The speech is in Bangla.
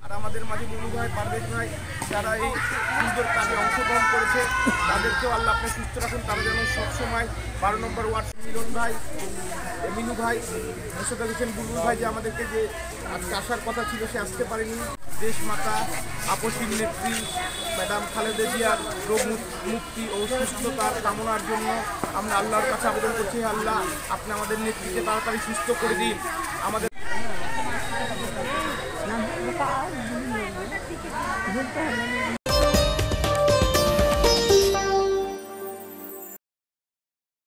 আর আমাদের মাঝে মনু ভাই, পারভেজ ভাই, যারা এই সুন্দর কাজে অংশগ্রহণ করেছে তাদেরকেও আল্লাহ আপনি সুস্থ রাখুন। তারা যেন সবসময় 12 নম্বর ওয়ার্ড মিলন ভাই, মিনু ভাই, মোশাররফ হোসেন বুলবুল ভাই যে আমাদেরকে যে আজকে আসার কথা ছিল সে আসতে পারেনি। দেশ মাতা আপসীর নেত্রী ম্যাডাম খালেদা জিয়ার রোগ মুক্তি ও সুস্থতার কামনার জন্য আমরা আল্লাহর কাছে আবেদন করছি, আল্লাহ আপনি আমাদের নেত্রীকে তাড়াতাড়ি সুস্থ করে দিন। আমাদের